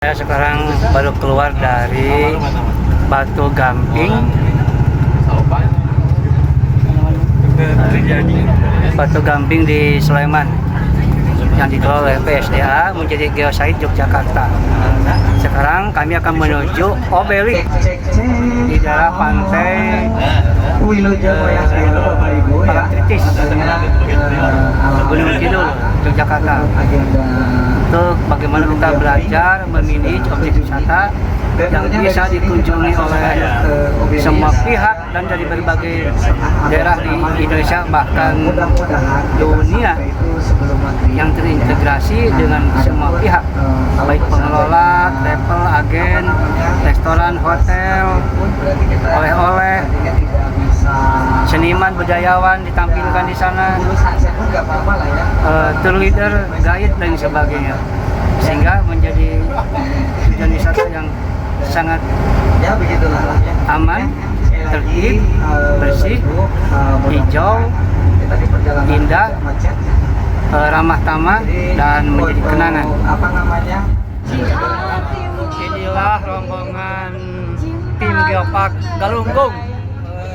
Saya sekarang baru keluar dari Batu Gamping. Batu Gamping di Sleman yang dikelola oleh PSDA menjadi Geosite Yogyakarta. Sekarang kami akan menuju Obelik di daerah pantai Parangtritis, Gunung Kidul, Yogyakarta. Untuk bagaimana kita belajar memilih objek wisata yang bisa dikunjungi oleh semua pihak dan dari berbagai daerah di Indonesia bahkan dunia, yang terintegrasi dengan semua pihak, baik pengelola, travel, agen, restoran, hotel, oleh-oleh, seniman, budayawan ditampilkan di sana, tour leader, guide dan sebagainya, sehingga menjadi tujuan wisata yang sangat aman, tertib, bersih, hijau, indah, ramah tamah dan menjadi kenangan. Inilah rombongan tim Geopark Galunggung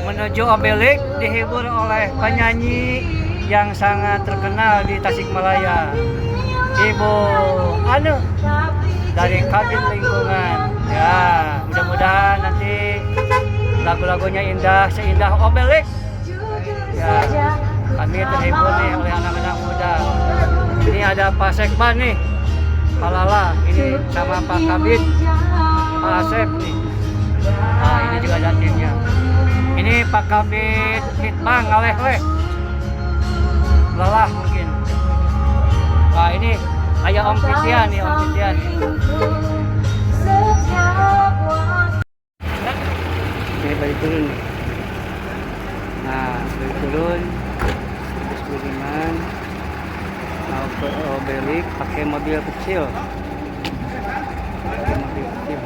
menuju Obelik, dihibur oleh penyanyi yang sangat terkenal di Tasikmalaya, Ibu Anu dari Kabin Lingkungan. Ya, mudah-mudahan nanti lagu-lagunya indah seindah Obelik. Ya, kami terhibur nih oleh anak-anak muda. Ini ada Pak Sekban nih, Pak Lala, ini sama Pak Kabit, Pak Asep nih. Nah, ini juga ada timnya. Ini Pak Kabit Hitbang, Aleh-leh, lelah mungkin. Nah, ini ayah Om Fitian nih, Om Fitian nih. Ini balik turun nih. Nah, balik turun. Terus Budiman mau ke Obelik pakai mobil kecil. Pakai mobil kecil.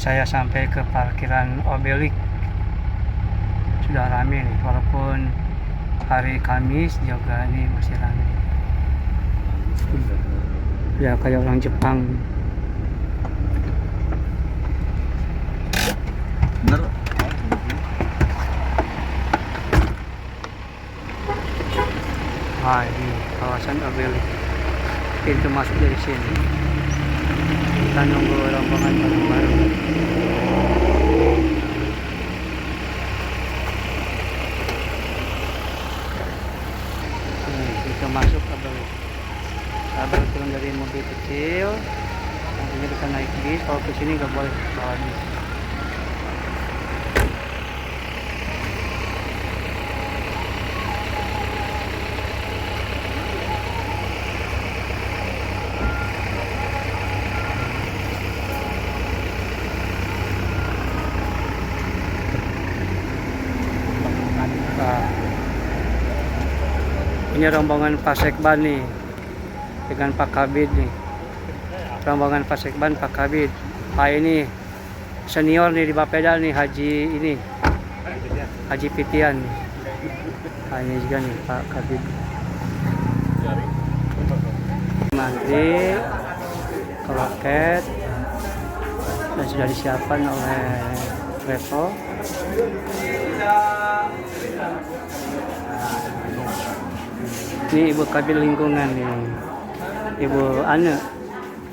Saya sampai ke parkiran Obelik, sudah ramai nih, walaupun hari Kamis juga ini masih ramai. Ya kayak orang Jepang. Nah, ini kawasan Obelik, pintu masuk dari sini. Kita nunggu rombongan baru-baru. Kita masuk Obelik. Kita baru turun dari mobil kecil. Nantinya kita naik bis. Kalau ke sini nggak boleh bawa bis. Ini rombongan Pak Sekban nih dengan Pak Kabid nih. Rombongan Pak Sekban, Pak Kabid. Pak ini senior nih di Bapeda nih, Haji Pitian. Nah, ini juga nih Pak Kabid. Mantri, loket dan sudah disiapkan oleh travel. Ini Ibu Kabin Lingkungan nih, Ibu Anu.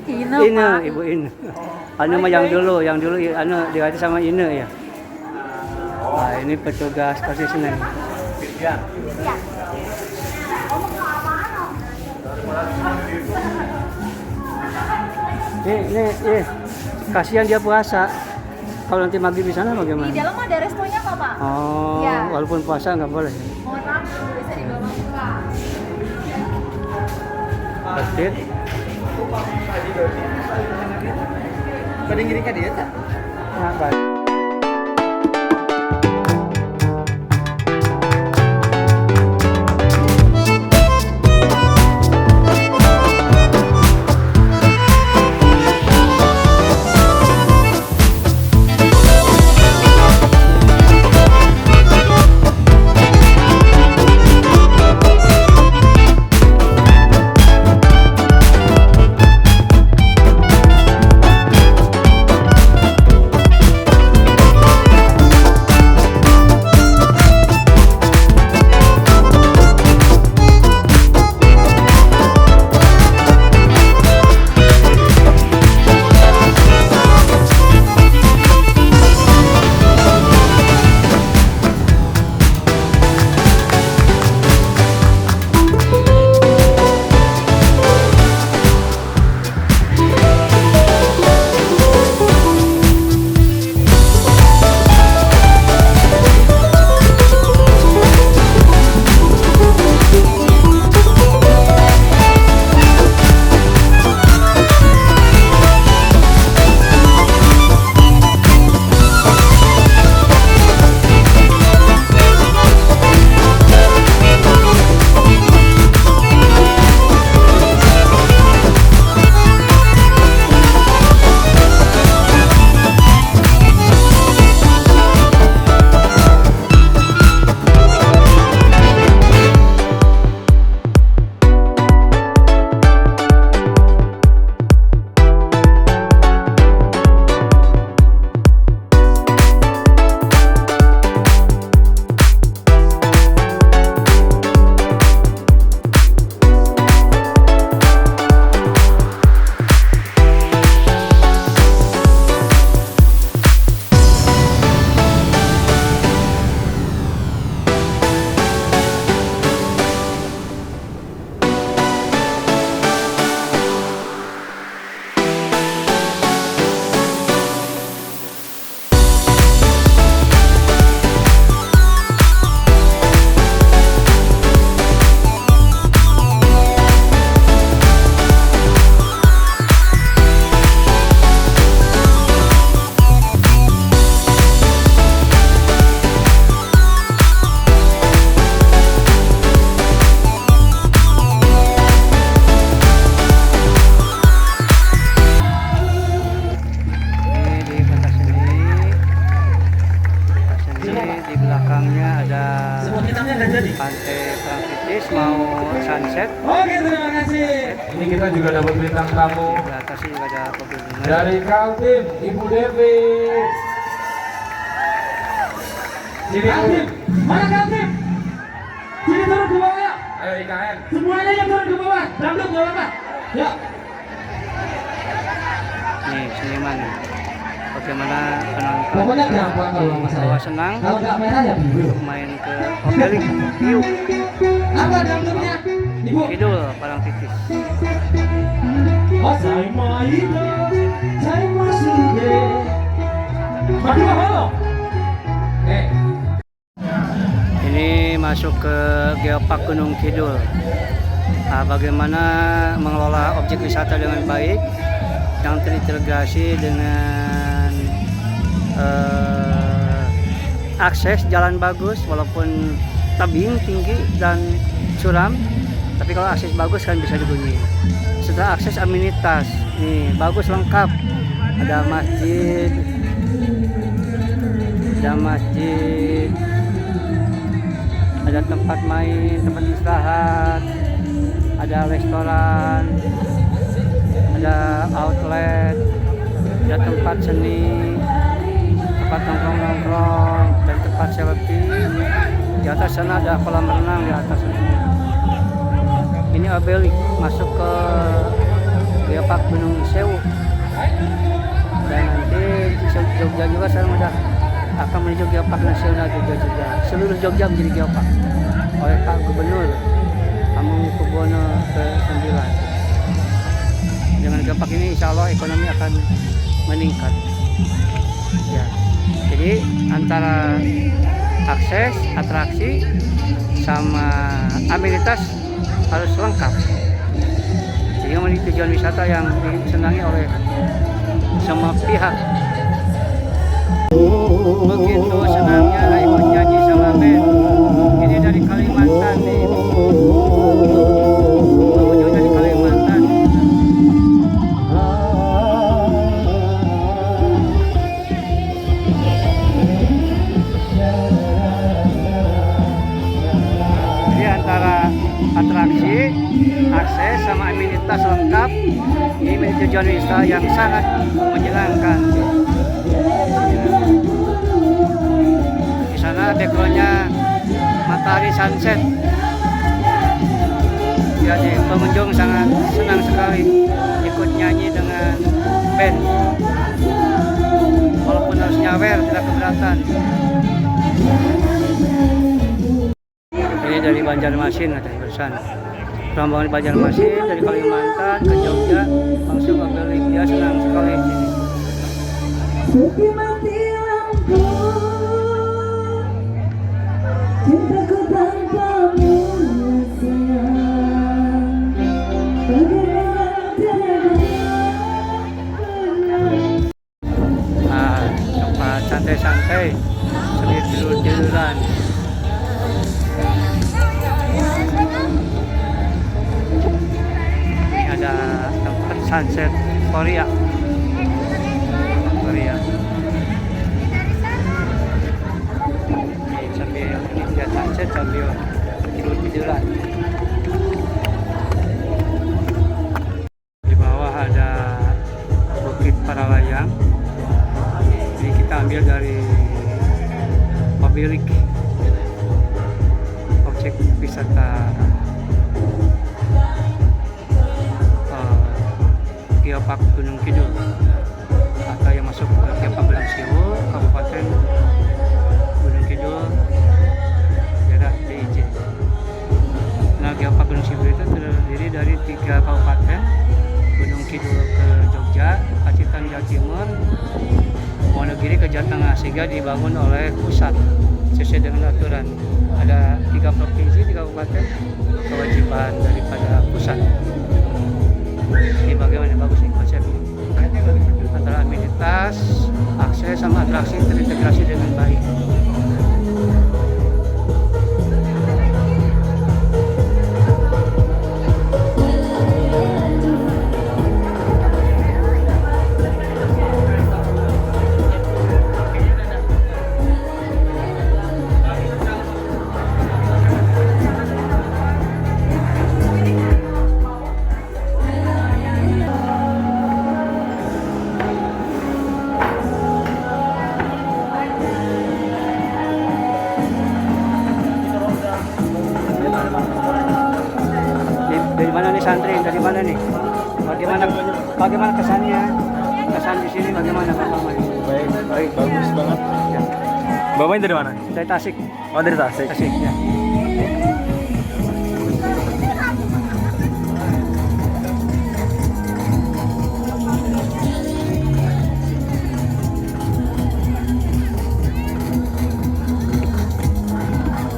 Ine, Ibu Ine. Anu mah yang dulu Anu diganti sama Ine ya. Nah, ini petugas konsesioner. Ya. Nih, kasihan dia puasa. Kalau nanti maghrib di sana bagaimana? Di dalam ada restonya kok, Pak. Oh, ya. Walaupun puasa nggak boleh. Mohon maaf, bisa dibawa pulang. masjid. Pada ngiring ka dia tak? Nah, baik. Pantai Parangtritis mau sunset. Oke, terima kasih. Ini kita juga dapat bintang tamu Di atas juga ada pegunungan. dari Kaltim, Ibu Devi. Sini Kaltim, mana Kaltim? Sini turun ke bawah ya. Ayo IKN. Semuanya yang turun ke bawah. Dangdut nggak apa-apa. Ya. Nih seniman. Bagaimana penonton? Pokoknya gampang kalau mas saya. Bahwa senang Kalau nggak merah ya biru. main ke Obelik Hiu Apa dangdutnya? Ibu. Kidul Parangtritis. Oh, saya main, saya masuk deh. Maju halo. Ini masuk ke Geopark Gunung Kidul. Nah, bagaimana mengelola objek wisata dengan baik yang terintegrasi dengan akses jalan bagus walaupun tebing tinggi dan curam, tapi kalau akses bagus kan bisa dikunjungi. Setelah akses amenitas nih bagus lengkap, ada masjid, ada tempat main, tempat istirahat, ada restoran, ada outlet, ada tempat seni, tempat nongkrong dan tempat selfie. Di atas sana ada kolam renang di atas sana. Ini Obelik masuk ke Geopark Gunung Sewu. Dan nanti Jogja juga saya udah akan menuju Geopark Nasional juga. Seluruh Jogja menjadi Geopark oleh Pak Gubernur Hamengkubuwono ke-9. Dengan Geopark ini insya Allah ekonomi akan meningkat. Ya. Jadi antara akses, atraksi, sama amenitas harus lengkap. Ini menjadi tujuan wisata yang disenangi oleh semua pihak. Begitu senangnya ikut nyanyi sama band. Ini dari Kalimantan nih. Pengunjung dari Kalimantan. Jadi antara atraksi, akses sama amenitas lengkap, ini menjadi tujuan wisata yang sangat menyenangkan. Di sana backgroundnya matahari sunset. Jadi pengunjung sangat senang sekali ikut nyanyi dengan band. Walaupun harus nyawer, tidak keberatan. Ini dari Banjarmasin katanya barusan. Rombongan Banjarmasin dari Kalimantan ke Jogja langsung ke Bali. Dia senang sekali di sini. Sepi mati lampu, cintaku tanpamu sayang, bagaimana tiada. Tempat santai-santai, sambil tidur-tiduran. Ini ada tempat sunset Korea. Korea. Ini sambil lihat sunset sambil tidur-tiduran. Di bawah ada Bukit Paralayang. Ini kita ambil dari pemilik objek wisata Geopark Gunung Kidul atau yang masuk ke Geopark Gunung Siwu, Kabupaten Gunung Kidul, daerah DIJ. Nah, Geopark Gunung Siwu itu terdiri dari 3 kabupaten, Gunung Kidul ke Jogja, Pacitan Jawa Timur, Wonogiri ke Jawa Tengah, sehingga dibangun oleh pusat sesuai dengan aturan. Ada 3 provinsi, 3 kabupaten, kewajiban daripada pusat. Ini bagaimana, bagus nih konsepnya. Antara amenitas, akses sama atraksi terintegrasi dengan baik. Dari mana nih santri? Dari mana nih? Bagaimana kesannya? Kesan di sini bagaimana Pak Maman? Baik, bagus banget. Ya. Bapaknya dari mana? Dari Tasik. Oh, dari Tasik. Tasik ya.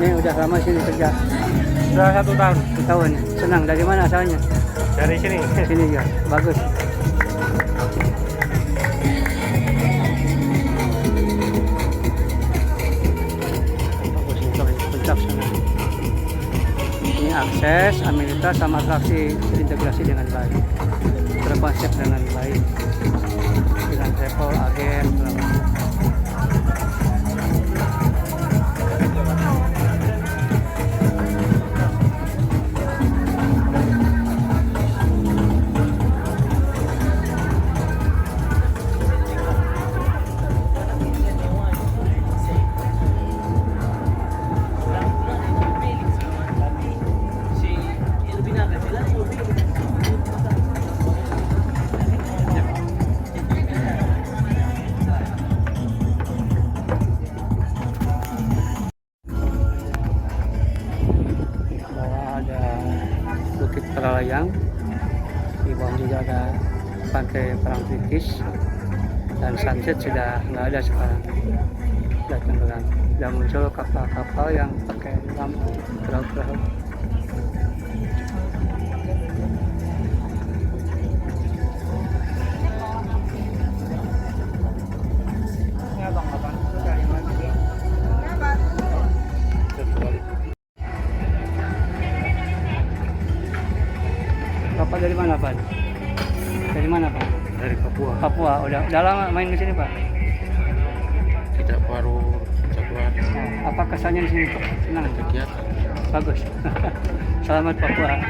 Ini udah lama sini kerja. Sudah 1 tahun. 1 tahun. Senang. Dari mana asalnya? Dari sini. Sini ya. Bagus. Bagus ini puncak sana. Ini akses, amenitas sama atraksi terintegrasi dengan baik. Terkonsep dengan baik. Dengan travel agen segala macam. Bukit Paralayang, di bawah juga ada pantai Parangtritis, dan sunset sudah nggak ada sekarang, sudah tenggelam. Sudah muncul kapal-kapal yang pakai lampu perahu-perahu. Bapak dari mana, Pak? Dari mana, Pak? Dari Papua. Papua. Udah lama main di sini, Pak? Tidak baru 1 hari. Nah, apa kesannya di sini, Pak? Senang? Kegiatan. Bagus. Selamat Papua.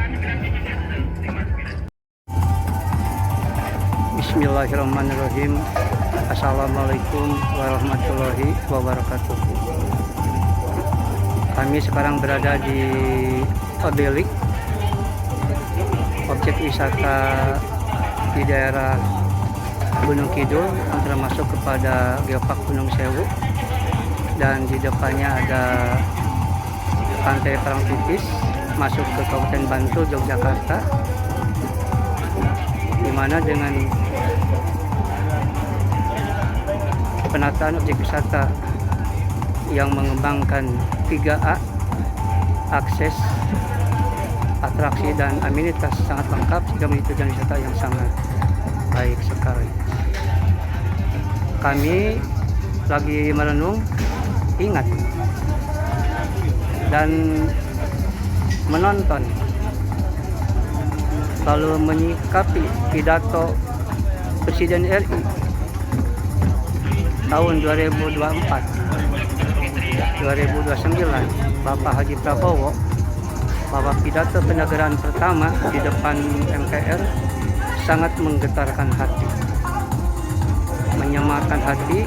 Bismillahirrahmanirrahim. Assalamualaikum warahmatullahi wabarakatuh. Kami sekarang berada di Obelik, objek wisata di daerah Gunung Kidul, termasuk kepada Geopark Gunung Sewu, dan di depannya ada Pantai Parangtritis masuk ke Kabupaten Bantul, Yogyakarta, di mana dengan penataan objek wisata yang mengembangkan 3A, akses, atraksi, dan amenitas sangat lengkap sehingga menjadi tujuan wisata yang sangat baik sekali. Kami lagi merenung, ingat, dan menonton, lalu menyikapi pidato Presiden RI tahun 2024-2029 Bapak Haji Prabowo, bahwa pidato penegaran pertama di depan MPR sangat menggetarkan hati, menyemarkan hati.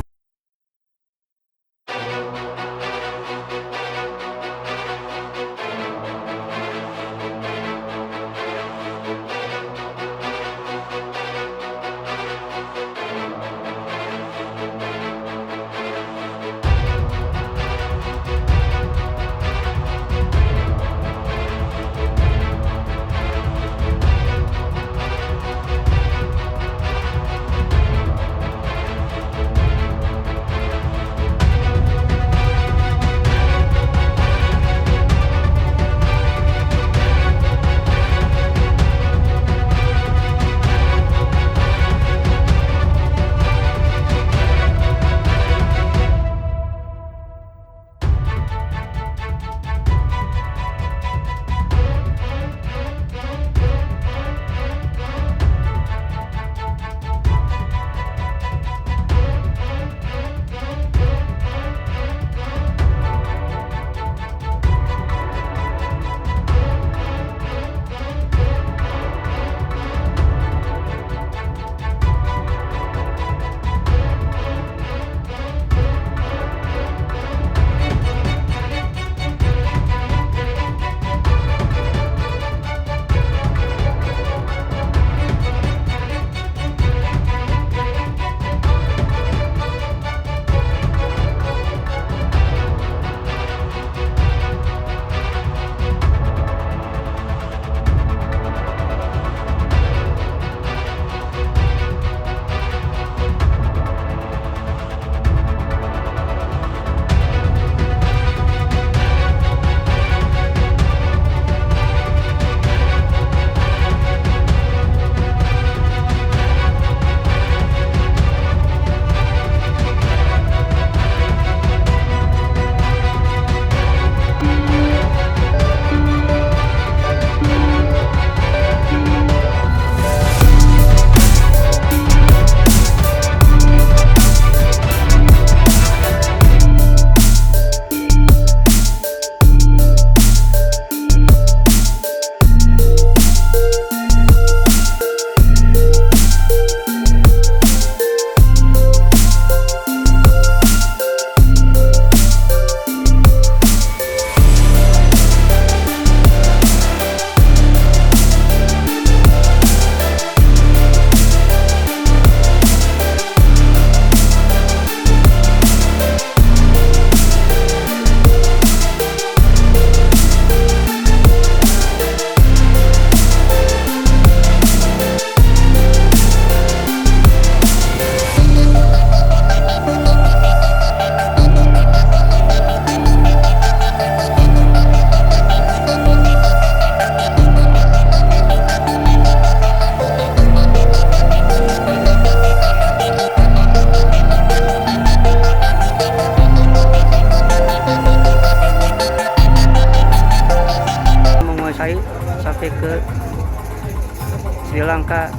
Sri Lanka,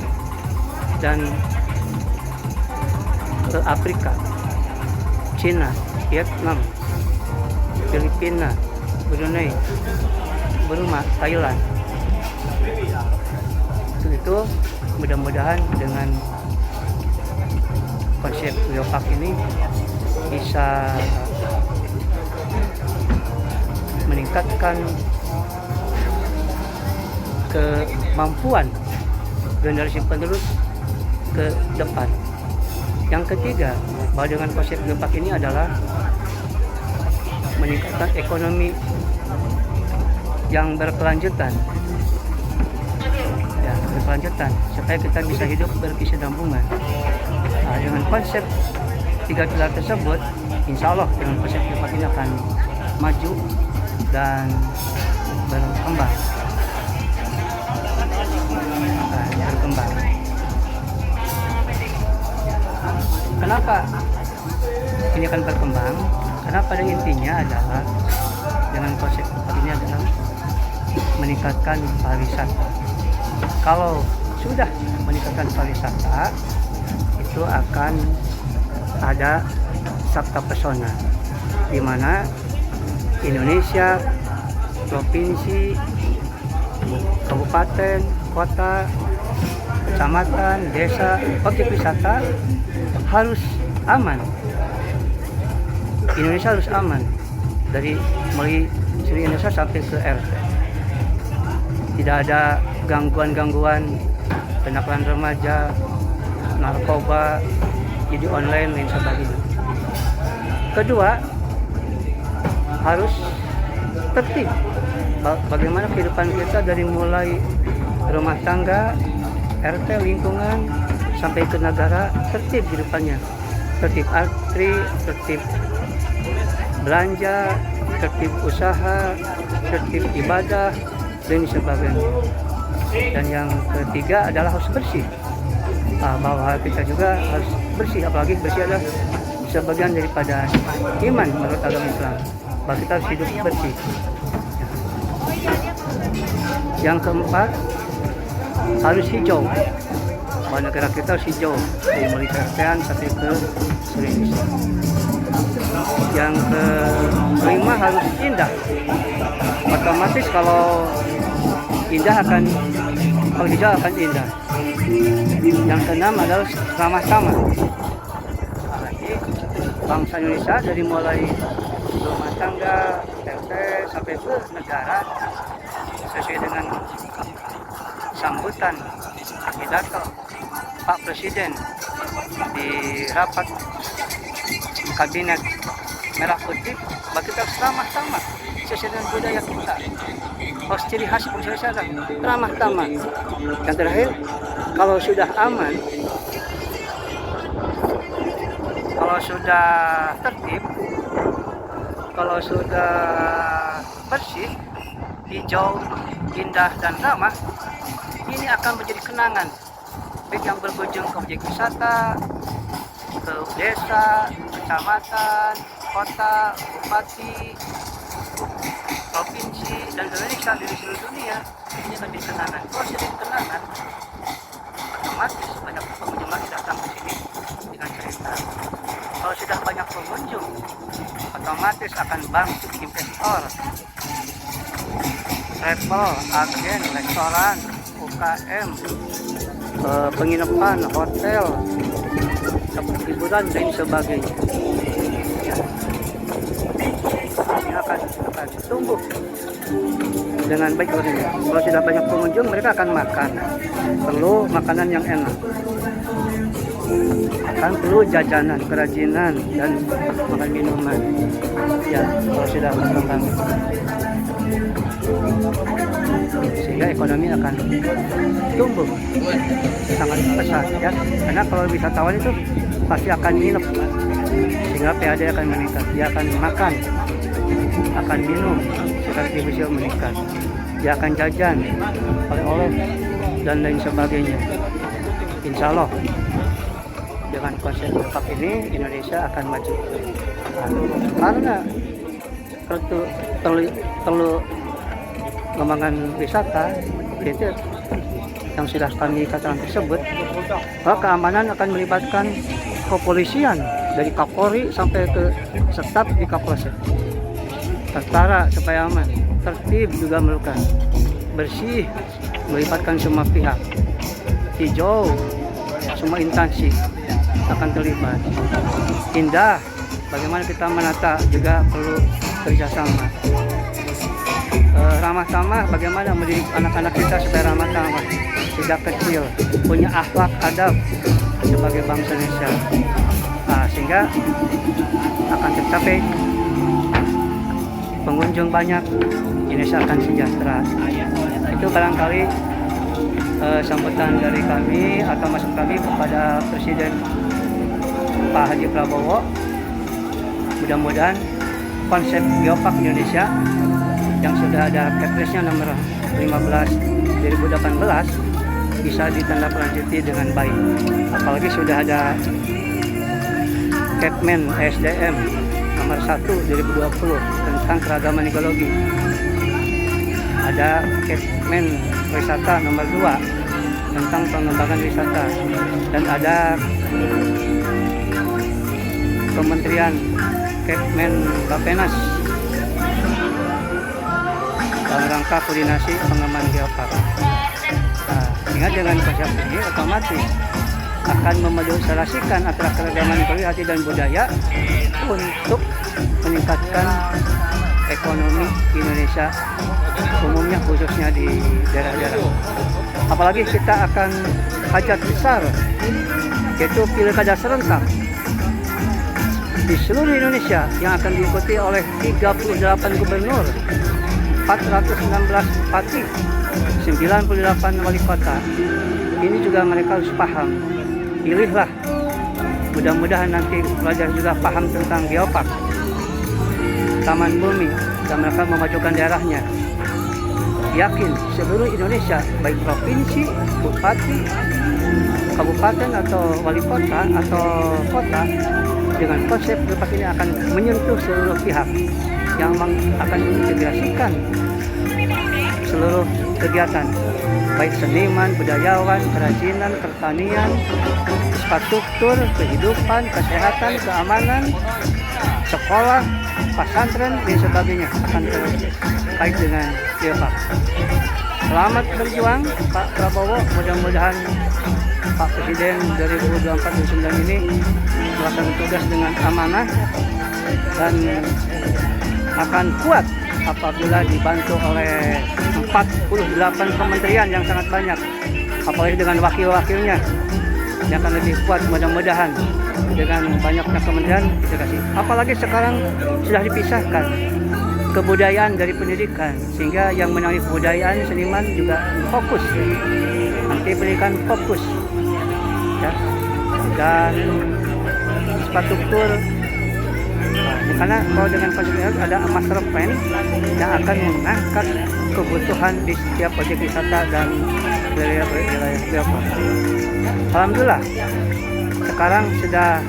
dan ke Afrika, Cina, Vietnam, Filipina, Brunei, Burma, Thailand. Itu mudah-mudahan dengan konsep Geopark ini bisa meningkatkan kemampuan generasi penerus ke depan. Yang ketiga, bahwa dengan konsep Geopark ini adalah meningkatkan ekonomi yang berkelanjutan. Ya, berkelanjutan supaya kita bisa hidup berkesinambungan. Nah, dengan konsep 3 pilar tersebut, insya Allah dengan konsep Geopark ini akan maju dan berkembang. Berkembang. Kenapa ini akan berkembang? Karena pada intinya adalah dengan konsep ini adalah meningkatkan pariwisata. Kalau sudah meningkatkan pariwisata, itu akan ada sabta pesona, di mana Indonesia, provinsi, kabupaten, kota, kecamatan, desa, objek wisata harus aman. Indonesia harus aman dari mulai seluruh Indonesia sampai ke RT. Tidak ada gangguan-gangguan kenakalan remaja, narkoba, judi online dan sebagainya. Kedua, harus tertib. Bagaimana kehidupan kita dari mulai rumah tangga, RT, lingkungan, sampai ke negara, tertib kehidupannya. Tertib antri, tertib belanja, tertib usaha, tertib ibadah, dan sebagainya. Dan yang ketiga adalah harus bersih. Bahwa kita juga harus bersih, apalagi bersih adalah sebagian daripada iman menurut agama Islam. Bahwa kita harus hidup bersih. Yang keempat, harus hijau. Bahwa negara kita harus hijau, dari mulai kertean sampai ke seluruh Indonesia. Yang kelima, harus indah. Otomatis kalau indah akan, kalau hijau akan indah. Yang keenam adalah ramah tamah. Bangsa Indonesia dari mulai rumah tangga, RT sampai ke negara sesuai dengan sambutan pidato Pak Presiden di rapat kabinet merah putih. Bagi kita ramah tamah sesuai dengan budaya kita. Harus ciri khas Indonesia ramah tamah. Yang terakhir, kalau sudah aman, kalau sudah tertib, kalau sudah bersih, hijau, indah dan ramah, ini akan menjadi kenangan baik yang berkunjung ke objek wisata, ke desa, kecamatan, kota, bupati, provinsi, dan Indonesia dari seluruh dunia. Ini akan jadi kenangan. Kalau jadi kenangan, otomatis banyak pengunjung lagi datang ke sini dengan cerita. Kalau sudah banyak pengunjung, otomatis akan bangkit investor, travel, agen, restoran, UKM, penginapan, hotel, tempat hiburan dan sebagainya. Ini akan tumbuh dengan baik. Kalau sudah banyak pengunjung, mereka akan makan. Perlu makanan yang enak. Kan perlu jajanan, kerajinan, dan makan minuman. Ya, kalau sudah berkembang, sehingga ekonomi akan tumbuh sangat pesat, ya. Karena kalau wisatawan itu pasti akan nginep, sehingga PAD akan meningkat. Dia akan makan, akan minum, distribusi meningkat. Dia akan jajan, oleh-oleh, dan lain sebagainya. Insya Allah dengan konsep Geopark ini Indonesia akan maju. Karena perlu pengembangan wisata itu yang sudah kami katakan tersebut, bahwa keamanan akan melibatkan kepolisian dari Kapolri sampai ke staf di Kapolsek. Tentara supaya aman, tertib juga memerlukan, bersih melibatkan semua pihak, hijau semua instansi akan terlibat. Indah, bagaimana kita menata juga perlu kerjasama. Ramah tamah, bagaimana mendidik anak-anak kita supaya ramah tamah sejak kecil, punya akhlak adab sebagai bangsa Indonesia. Sehingga akan tercapai pengunjung banyak, Indonesia akan sejahtera. Itu barangkali sambutan dari kami atau masukan kami kepada Presiden Pak Haji Prabowo. Mudah-mudahan konsep Geopark Indonesia yang sudah ada Kepresnya nomor 15 2018 bisa ditindaklanjuti dengan baik. Apalagi sudah ada Kepmen SDM nomor 1 2020 tentang keragaman ekologi. Ada Kepmen Wisata nomor 2 tentang pengembangan wisata, dan ada Kementerian Kepmen Bapenas dalam rangka koordinasi pengembangan geopark. Sehingga dengan konsep ini otomatis akan memodialisasikan antara keragaman ekologi dan budaya untuk meningkatkan ekonomi Indonesia umumnya, khususnya di daerah-daerah. Apalagi kita akan hajat besar, yaitu pilkada serentak di seluruh Indonesia yang akan diikuti oleh 38 gubernur, 416 bupati, 98 wali kota. Ini juga mereka harus paham. Pilihlah. Mudah-mudahan nanti pelajar juga paham tentang geopark, taman bumi, dan mereka memajukan daerahnya. Yakin seluruh Indonesia, baik provinsi, bupati, kabupaten atau wali kota atau kota, dengan konsep geopark ini akan menyentuh seluruh pihak yang akan mengintegrasikan seluruh kegiatan, baik seniman, budayawan, kerajinan, pertanian, infrastruktur, kehidupan, kesehatan, keamanan, sekolah, pesantren, dan sebagainya akan terkait dengan geopark. Selamat berjuang Pak Prabowo, mudah-mudahan Pak Presiden 2024-2029 ini melaksanakan tugas dengan amanah dan akan kuat apabila dibantu oleh 48 kementerian yang sangat banyak, apalagi dengan wakil-wakilnya yang akan lebih kuat. Mudah-mudahan dengan banyaknya kementerian integrasi, apalagi sekarang sudah dipisahkan kebudayaan dari pendidikan, sehingga yang menangani kebudayaan seniman juga fokus, nanti pendidikan fokus ya, dan infrastruktur. Karena kalau dengan konsep ini ada master plan yang akan mengangkat kebutuhan di setiap objek wisata dan wilayah geopark. Alhamdulillah sekarang sudah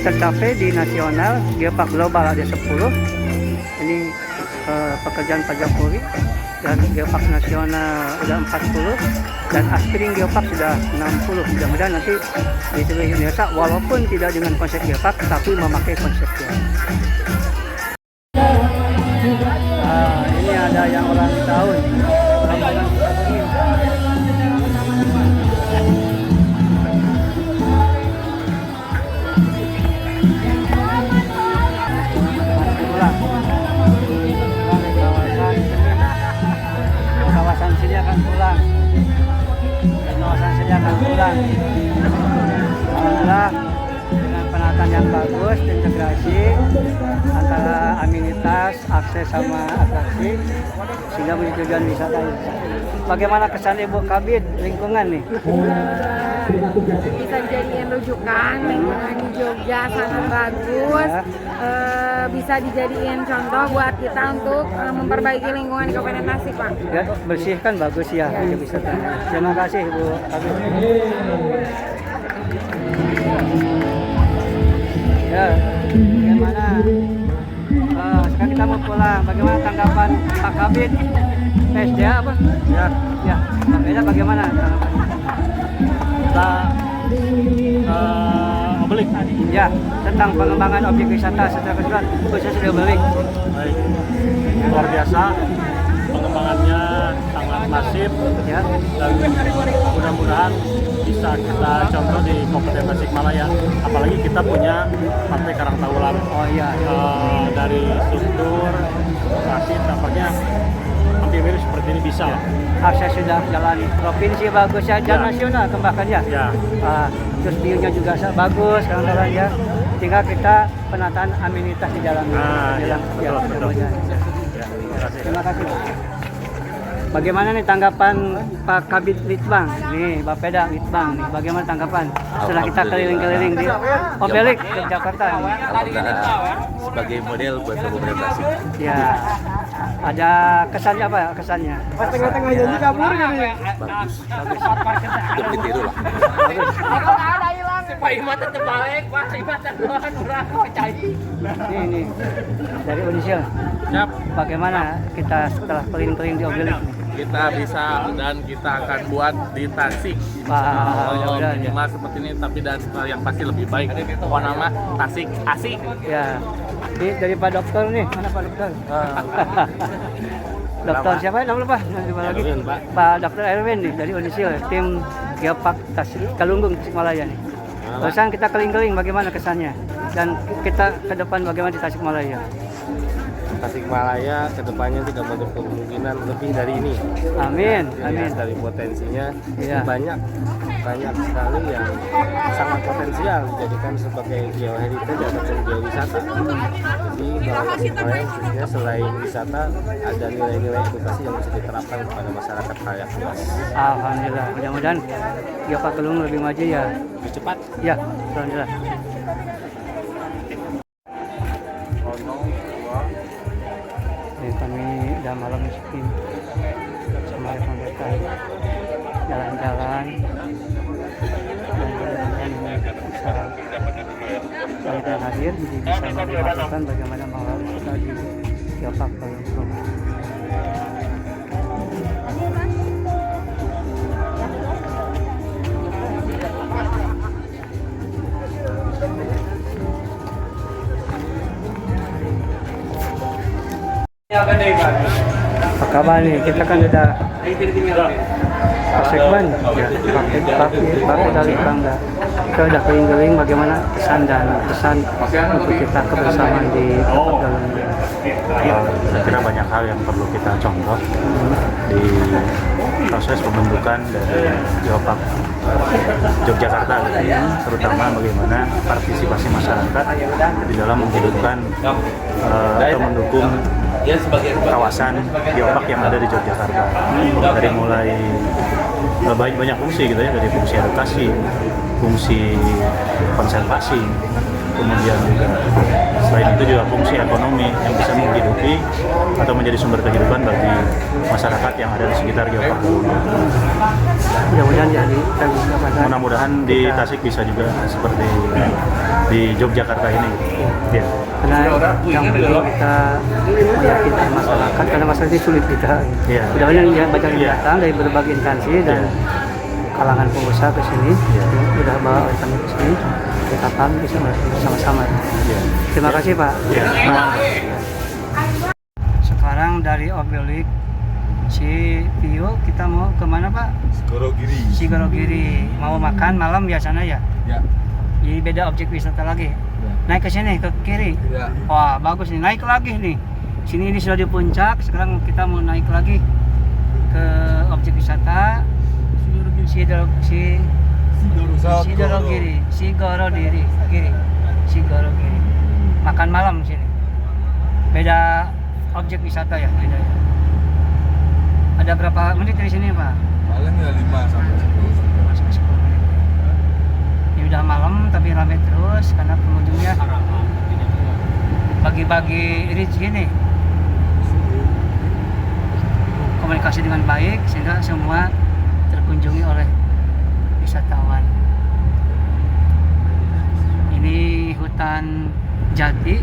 tercapai di nasional geopark global ada 10. Ini pekerjaan Pak Jokowi, dan geopark nasional sudah 40, dan aspiring geopark sudah 60. Mudah-mudahan nanti di seluruh Indonesia walaupun tidak dengan konsep geopark tapi memakai konsep geopark. Ini ada yang ulang tahun. Kawasan sini akan pulang. Alhamdulillah dengan penataan yang bagus, integrasi antara amenitas, akses sama atraksi, sehingga menjadi tujuan wisata. Bagaimana kesan Ibu Kabid lingkungan nih? Bisa dijadiin rujukan, lingkungan di Jogja sangat bagus, bisa dijadiin contoh buat kita untuk memperbaiki lingkungan di Kabupaten Tasik, Pak. Ya, bersih kan bagus ya, wisata. Terima kasih Ibu Kabid. Ya, bagaimana? Sekarang kita kita mau pulang. Bagaimana tanggapan Pak Kabid? SDA apa? Ya, Ya, Pak Beda bagaimana tanggapan? Obelik. Ya, tentang pengembangan objek wisata secara keseluruhan khususnya di Obelik. Baik. Luar biasa. Pengembangannya sangat masif Ya, dan mudah-mudahan bisa kita contoh di Kabupaten Tasikmalaya. Apalagi kita punya Pantai Karangtaulan. oh iya. Dari struktur, lokasi, tampaknya hampir mirip seperti ini bisa. Akses sudah jalan provinsi bagus ya, jalan Ya. nasional kembangkan ya. Ya, Terus view-nya juga bagus kawan-kawan ya. Tinggal kita penataan amenitas di dalamnya. Ya, Ya, betul. mudah-mudahan. Ya, terima kasih. Terima kasih. Bagaimana nih tanggapan Pak Kabid Litbang? Nih, Bapeda Litbang nih. Bagaimana tanggapan setelah kita keliling-keliling di Obelik Yogyakarta nih? Sebagai model buat Kabupaten Tasik. Ya. Ada kesannya apa ya kesannya? Pas tengah-tengah janji kabur gitu ya. Bagus. Cukup ditiru lah. Ini dari Unisel. Siap. Bagaimana kita setelah keliling-keliling di Obelik nih? Kita bisa dan kita akan buat di Tasik. Wah, mudah-mudahan ya. Minimal seperti ini, tapi dan yang pasti lebih baik. Pokok nama Tasik Asik. Ya. Ini dari Pak Dokter nih. Mana Pak Dokter? Dokter siapa namanya lupa? Lupa lagi. Erwin, Pak. Pak Dokter Erwin nih dari Unisel, tim Geopark Kalunggung Tasikmalaya nih. Barusan kita keliling-keliling bagaimana kesannya dan kita ke depan bagaimana di Tasikmalaya. Tasikmalaya kedepannya tidak menutup kemungkinan lebih dari ini. Amin, amin. Dilihat dari potensinya Iya. banyak sekali yang sangat potensial dijadikan sebagai geoheritage ataupun geowisata. Jadi kalau Tasikmalaya khususnya selain wisata ada nilai-nilai edukasi yang bisa diterapkan kepada masyarakat halayak luas. Alhamdulillah. Mudah-mudahan Geopark Kalunggung lebih maju ya. Lebih cepat. Ya, alhamdulillah. Ini kami udah malam sepi sama rekan-rekan jalan-jalan dan bisa kita hadir jadi bisa melakukan bagaimana mengelola kita di Geopark Kalunggung. Apa kabar nih? Kita kan udah Pak Sekban, ya, Pak dari Bangga. Kita udah keliling-keliling bagaimana kesan dan pesan untuk kita kebersamaan di Geopark Kalunggung. Saya kira banyak hal yang perlu kita contoh di proses pembentukan dari Geopark Yogyakarta, terutama bagaimana partisipasi masyarakat di dalam menghidupkan atau mendukung kawasan geopark yang ada di Yogyakarta. Dari mulai banyak fungsi gitu ya, dari fungsi edukasi, fungsi konservasi, kemudian juga selain itu juga fungsi ekonomi yang bisa menghidupi atau menjadi sumber kehidupan bagi masyarakat yang ada di sekitar Geopark Kalunggung. Mudah-mudahan jadi Mudah-mudahan di Tasik bisa juga seperti di Yogyakarta ini. Ya. karena yang penting kita meyakinkan masyarakat karena masyarakat itu sulit kita. Iya. Mudah-mudahan ya banyak yang Iya. datang dari berbagai instansi dan kalangan pengusaha ke sini. Iya. Sudah bawa oleh kami ke sini. Kita paham bisa bersama-sama. Ya. Terima kasih Pak. Ya. Sekarang dari Obelik Pio kita mau kemana Pak? Sigorogiri. Mau makan malam biasanya ya? Ya. Jadi beda objek wisata lagi. Naik ke sini ke kiri. Ya. Wah bagus nih, naik lagi nih. Sini ini sudah di puncak. Sekarang kita mau naik lagi ke objek wisata Sigorogiri. Makan malam sini. Beda objek wisata ya, beda ya. Ada berapa menit dari sini Pak? Paling ya 5 sampai 10. Sampai 10 menit. Ini udah malam tapi ramai terus karena pengunjungnya bagi-bagi rezeki nih. Komunikasi dengan baik sehingga semua terkunjungi oleh wisatawan. Ini hutan jati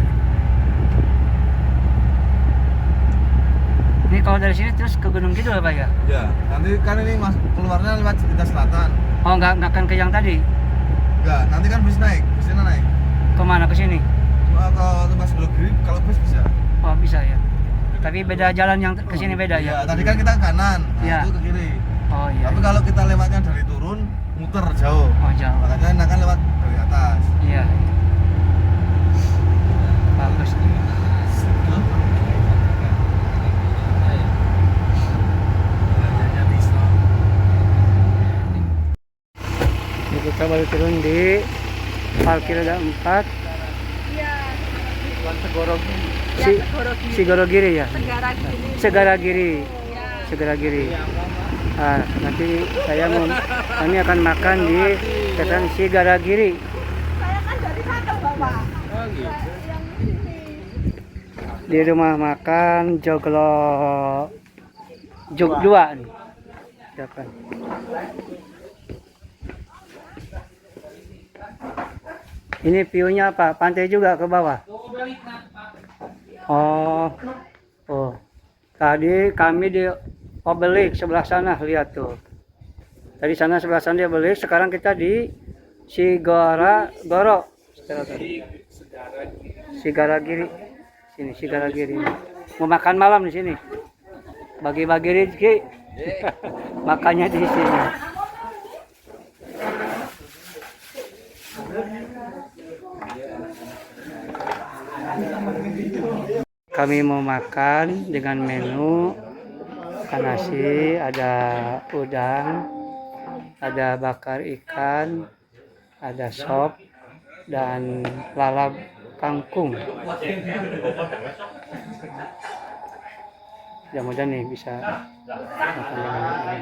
kalau dari sini terus ke Gunung Kidul Pak ya? Ya, nanti kan ini keluarnya lewat Ciputat Selatan. Oh nggak akan ke yang tadi? Enggak, nanti kan busnya naik. Kemana ke sini? Ke tempat Glogiri kalau bus bisa. Oh bisa ya. Tapi beda jalan yang ke sini beda ya? Ya, tadi kan kita ke kanan, nah Iya. itu ke kiri. Oh iya. Tapi kalau kita lewatnya dari turun, muter jauh. Oh jauh. Makanya enakan lewat dari atas. Iya. Bagus. Ini kita baru turun di parkir ada 4. Sigorogiri ya? Segaragiri. Ah, nanti kami akan makan di Tekan Sigaragiri. Di rumah makan Joglo Jog 2 nih. Silakan. Ini view-nya apa? Pantai juga ke bawah. Oh. Tadi kami di Obelik sebelah sana, lihat tuh. Tadi sana sebelah sana di Obelik, sekarang kita di Sigoro. Sigaragiri. Sini Sigaragiri. Mau makan malam di sini. Bagi-bagi rezeki. Makannya di sini. Kami mau makan dengan menu makan nasi, ada udang, ada bakar ikan, ada sop, dan lalap kangkung. Mudah-mudahan nih bisa makan dengan ini.